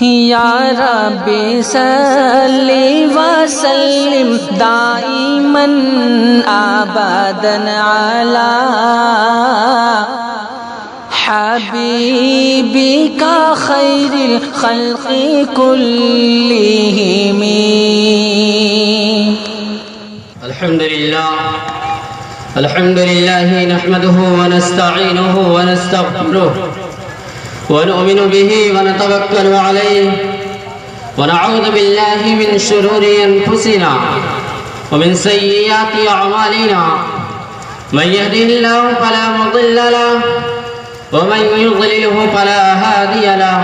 یا رب صلی وسلم دائما ابدا علی حبیبک خیر الخلق کلہم۔ الحمد لله نحمده ونستعينه ونستغفره ونؤمن به ونتوكل عليه ونعوذ بالله من شرور أنفسنا ومن سيئات أعمالنا، من يهده الله فلا مضل له ومن يضلله فلا هادي له،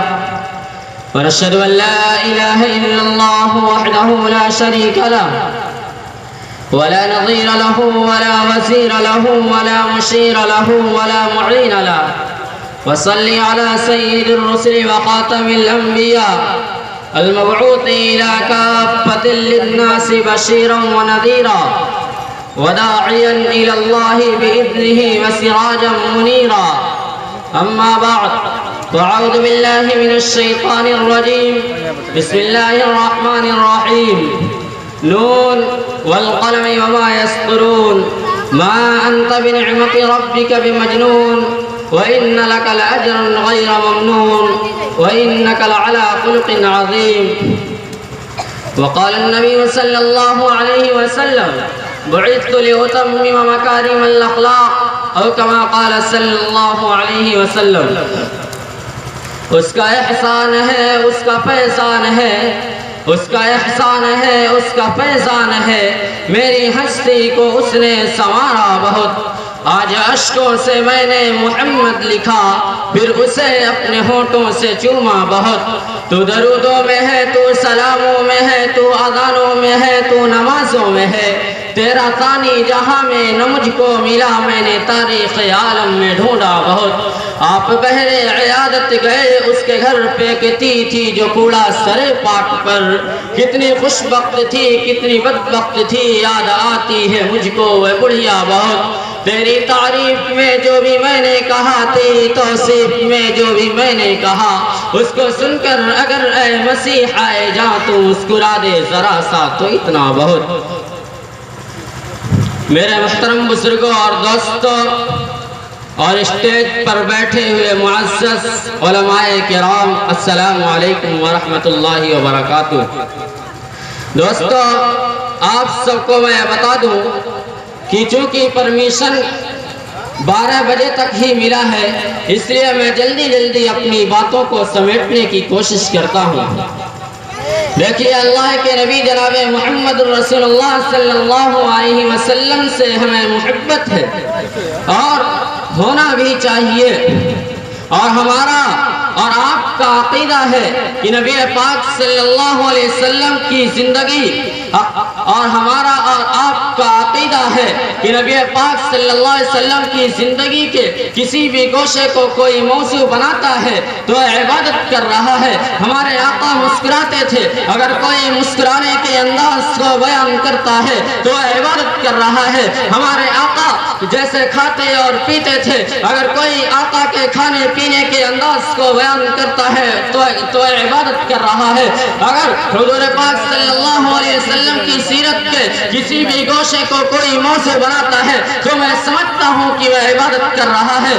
ونشهد أن لا إله إلا الله وحده لا شريك له ولا نظير له ولا وزير له ولا مشير له ولا معين له، وصل على سيد الرسل وخاتم الأنبياء المبعوث إلى كافة للناس بشيرا ونذيرا وداعيا إلى الله بإذنه وسراجا منيرا. أما بعد، فأعوذ بالله من الشيطان الرجيم، بسم الله الرحمن الرحيم. نون والقلم وما يسطرون، ما أنت بنعمة ربك بمجنون، وإن لك لأجرا غير ممنون، وإنك لعلى خلق عظيم. وقال النبي صلى الله عليه وسلم: بعثت لأتمم مكارم الأخلاق، أو كما قال صلى الله عليه وسلم. اس کا احسان ہے، اس کا فیضان ہے، اس کا احسان ہے، اس کا فیضان ہے، میری ہستی کو اس نے سنوارا بہت. آج اشکوں سے میں نے محمد لکھا، پھر اسے اپنے ہونٹوں سے چوما بہت. تو درودوں میں ہے، تو سلاموں میں ہے، تو اذانوں میں ہے، تو نمازوں میں ہے. تیرا ثانی جہاں میں نہ مجھ کو ملا، میں نے تاریخ عالم میں ڈھونڈا بہت. آپ بہرے عیادت گئے، اس کے گھر پھینکتی تھی جو کوڑا سرے پاٹ پر. کتنی خوش وقت تھی، کتنی بدبخت تھی، یاد آتی ہے مجھ کو وہ بڑھیا بہت. تیری تعریف میں جو بھی میں نے کہا، تیری توصیف میں جو بھی میں نے کہا، اس کو سن کر اگر اے مسیح آئے جاں تو مسکرا دے ذرا سا تو اتنا بہت. میرے محترم بزرگوں اور دوستوں اور اسٹیج پر بیٹھے ہوئے معزز علماء کرام، السلام علیکم ورحمۃ اللہ وبرکاتہ. دوستوں، آپ سب کو میں بتا دوں کہ چونکہ پرمیشن 12 بجے تک ہی ملا ہے، اس لیے میں جلدی اپنی باتوں کو سمیٹنے کی کوشش کرتا ہوں. دیکھیے، اللہ کے نبی جناب محمد رسول اللہ صلی اللہ علیہ وسلم سے ہمیں محبت ہے اور ہونا بھی چاہیے. اور ہمارا اور آپ کا عقیدہ ہے کہ نبی پاک صلی اللہ علیہ وسلم کی زندگی، اور ہمارا اور آپ کا عقیدہ ہے کہ نبی پاک صلی اللہ علیہ وسلم کی زندگی کے کسی بھی گوشے کو کوئی موضوع بناتا ہے تو عبادت کر رہا ہے. ہمارے آقا مسکراتے تھے، اگر کوئی مسکرانے کے انداز کو بیان کرتا ہے تو عبادت کر رہا ہے. ہمارے آقا جیسے کھاتے اور پیتے تھے، اگر کوئی آقا کے کھانے پینے کے انداز کو بیان کرتا ہے تو عبادت کر رہا ہے. اگر حضور پاک صلی اللہ علیہ وسلم کی سیرت کے کسی بھی گوشے کو کوئی موضوع بناتا ہے تو میں سمجھتا ہوں کہ وہ عبادت کر رہا ہے.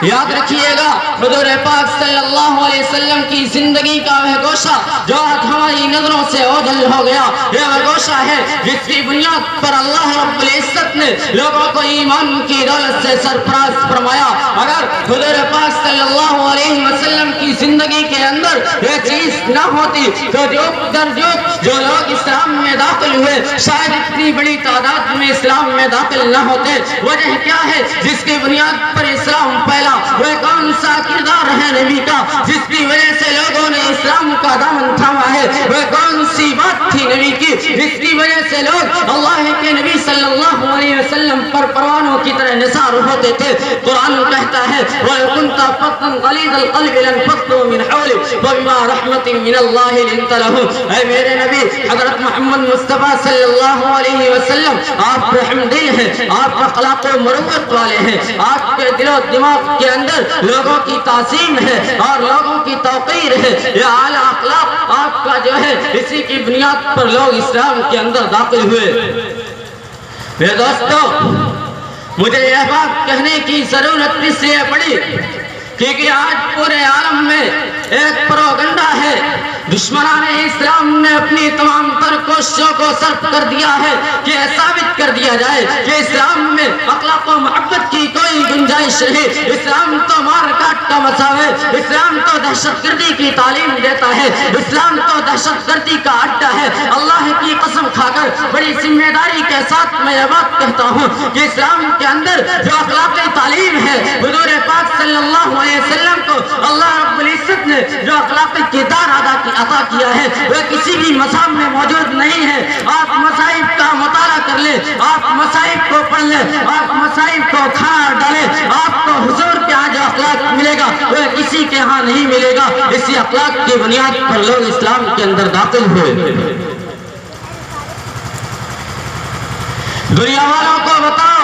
یاد رکھیے گا، حضور پاک صلی اللہ علیہ وسلم کی زندگی کا وہ گوشہ جو آج ہماری نظروں سے اوجھل ہو گیا، یہ وہ گوشہ ہے جس کی بنیاد پر اللہ رب العزت نے لوگوں کو ایمان کی دولت سے سرفراز فرمایا. اگر حضور پاک صلی اللہ علیہ وسلم کی زندگی کے اندر یہ چیز نہ ہوتی تو جو لوگ اسلام میں داخل ہوئے شاید اتنی بڑی تعداد میں اسلام میں داخل نہ ہوتے. وجہ کیا ہے جس کی بنیاد پر اسلام پھیلا؟ وہ کون سا کردار ہے نبی کا جس کی وجہ سے لوگوں نے اسلام کا دامن تھاما ہے؟ وہ کون سی بات تھی نبی کی جس کی وجہ سے لوگ اللہ کے نبی صلی اللہ علیہ وسلم پر پروانوں کی طرح نثار ہوتے تھے؟ قرآن کہتا ہے وَلَوْ كُنْتَ فَظًّا غَلِيظَ الْقَلْبِ لَانفَضُّوا مِنْ حَوْلِكَ وَبِمَا رَحْمَةٍ مِنَ اللَّهِ لِنتَ لَهُمْ. اے میرے نبی حضرت محمد مصطفیٰ صلی اللہ علیہ وسلم، آپ رحم دل ہیں، آپ اخلاق و مروت والے ہیں، آپ کے دل و دماغ کے اندر لوگوں کی تعظیم ہے اور لوگوں کی توقیر ہے، یہ اعلیٰ اخلاق آپ کا جو ہے اسی کی بنیاد پر لوگ اسلام کے اندر داخل ہوئے۔ میرے دوستو، مجھے یہ بات کہنے کی ضرورت اس لیے پڑی کیونکہ آج پورے عالم میں ایک پروگنڈا ہے، دشمنان اسلام نے اپنی تمام تر کوششوں کو صرف کر دیا ہے کہ یہ ثابت کر دیا جائے کہ اسلام میں اخلاق و محبت کی کوئی گنجائش نہیں، اسلام تو مار کاٹ کا مذہب ہے، اسلام تو دہشت گردی کی تعلیم دیتا ہے، اسلام تو دہشت گردی کا اڈا ہے۔ اللہ کی قسم کھا کر بڑی ذمہ داری کے ساتھ میں یہ بات کہتا ہوں کہ اسلام کے اندر جو اخلاقی تعلیم ہے، حضور پاک صلی اللہ علیہ وسلم کو اللہ رب العزت نے جو اخلاقی کردار عطا کیا ہے وہ کسی بھی مذہب میں موجود نہیں ہے۔ آپ مذاہب کا مطالعہ کر لیں، آپ مذاہب کو پڑھ لیں، آپ مذاہب کو کھا ڈالیں، آپ کو حضور کے ہاں جو اخلاق ملے گا وہ کسی کے ہاں نہیں ملے گا۔ اسی اخلاق کی بنیاد پر لوگ اسلام کے اندر داخل ہوئے۔ دنیا والوں کو بتاؤ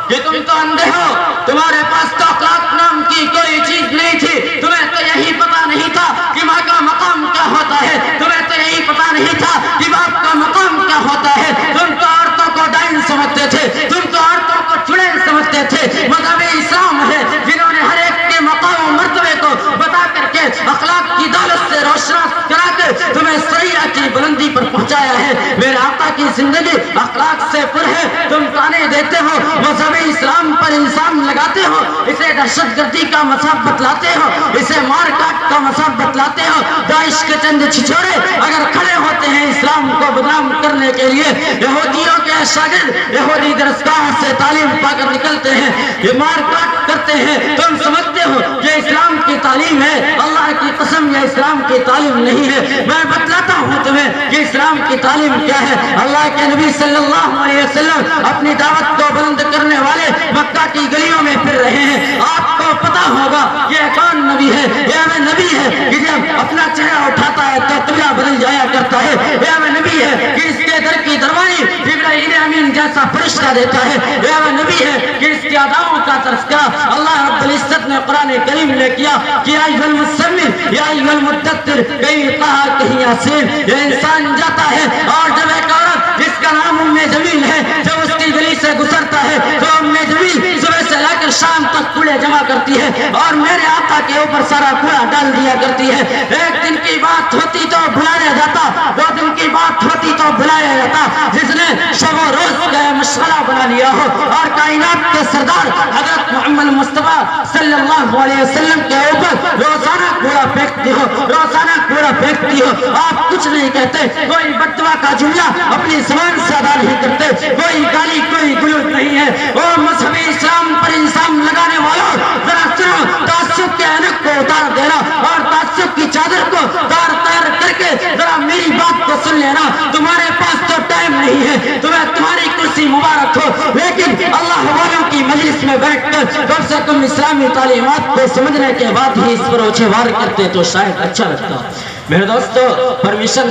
کہ تم تو اندھے ہو، تمہارے پاس تو اخلاق نام کی کوئی چیز نہیں تھی، تمہیں تو یہی پتا نہیں تھا کہ ماں کا مقام کیا ہوتا ہے، تمہیں تو یہی پتا نہیں تھا کہ باپ کا مقام کیا ہوتا ہے، تم تو عورتوں کو ڈائن سمجھتے تھے، تم تو عورتوں کو چڑیل سمجھتے تھے۔ مذہب اسلام ہے جنہوں نے ہر ایک کے مقام و مرتبے کو بتا کر کے اخلاق کی دولت سے روشناس کرا کر تمہیں سریا کی بلندی پر پہنچایا ہے۔ میرے آقا کی زندگی اخلاق سے پر ہے، تم تانے دیتے ہو، مذہب اسلام پر الزام لگاتے ہو، اسے دہشت گردی کا مذہب بتلاتے ہو، اسے مار کاٹ کا مذہب بتلاتے ہو۔ داعش کے چند چھچورے اگر کھڑے ہوتے ہیں اسلام کو بدنام کرنے کے لیے، یہودیوں کے شاگرد یہودی درسگاہ سے تعلیم پا کر نکلتے ہیں، یہ مار کاٹ کرتے ہیں، تم سمجھتے ہو یہ اسلام کی تعلیم ہے۔ اللہ کی قسم یہ اسلام کی تعلیم نہیں ہے۔ میں بتلاتا ہوں تمہیں کہ اسلام کی تعلیم کیا ہے۔ اللہ کے نبی صلی اللہ علیہ وسلم اپنی دعوت کو بلند کرنے والے مکہ کی گلیوں میں پھر رہے ہیں۔ آپ کو پتا ہوگا یہ کون نبی ہے؟ یہ وہ نبی ہے کہ جب اپنا چہرہ اٹھاتا ہے تو قبلہ بدل جایا کرتا ہے۔ یہ وہ نبی ہے کہ اس کے در کی دروانی جبرائیل امین جیسا فرشتہ دیتا ہے۔ یہ وہ نبی ہے کہ اس کی اداؤں کا تذکرہ اللہ رب العزت نے قرآن کریم میں کیا کہ یا ایھا المزمل یا ایھا المدثر، کہیں کہا کہیں یاسین۔ یہ انسان جاتا ہے اور جب ایک عورت جس کا نام ام جمیل ہے جب اس کی گلی سے گزرتا ہے تو ام جمیل صبح سے لے کر شام تک کوڑے جمع کرتی ہے اور میرے آقا کے اوپر سارا کوڑا ڈال دیا کرتی ہے۔ ایک دن کی بات ہوتی تو بلایا جاتا، دو دن کی بات ہوتی تو بلایا جاتا، جس نے شب و روز کا مشغلہ بنا لیا ہو اور کائنات کے سردار حضرت محمد مصطفیٰ صلی اللہ علیہ وسلم کے اوپر روزانہ کوڑا پھینکتی ہو، روزانہ کوڑا پھینکتی ہو۔ آپ کچھ نہیں کہتے، کوئی بددعا کا جملہ اپنی زبان سے ادا نہیں کرتے، کوئی گالی کوئی گلوچ نہیں ہے۔ وہ مذہبی اسلام پر الزام لگانے والوں، ذرا سنو، تعصب کے اینک کو اتار دینا اور تعصب کی چادر کو تار کر کے ذرا میری بات کو سن لینا۔ تمہارے پاس تو ٹائم نہیں ہے، تمہیں تمہاری کرسی مبارک ہو، لیکن اللہ والوں کی مجلس میں بیٹھ کر کم سے کم اسلامی تعلیمات کو سمجھنے کے بعد ہی اس پر اوچھے وار کرتے تو شاید اچھا لگتا۔ میرے دوستو، پرمیشن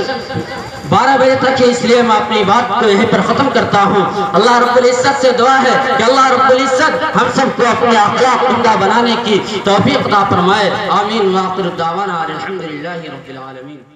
12 بجے تک ہے، اس لیے میں اپنی بات کو یہیں پر ختم کرتا ہوں۔ اللہ رب العزت سے دعا ہے کہ اللہ رب العزت ہم سب کو اپنے اخلاق عمدہ بنانے کی توفیق عطا فرمائے۔ آمین۔ وآخر دعوانا الحمدللہ رب العالمین۔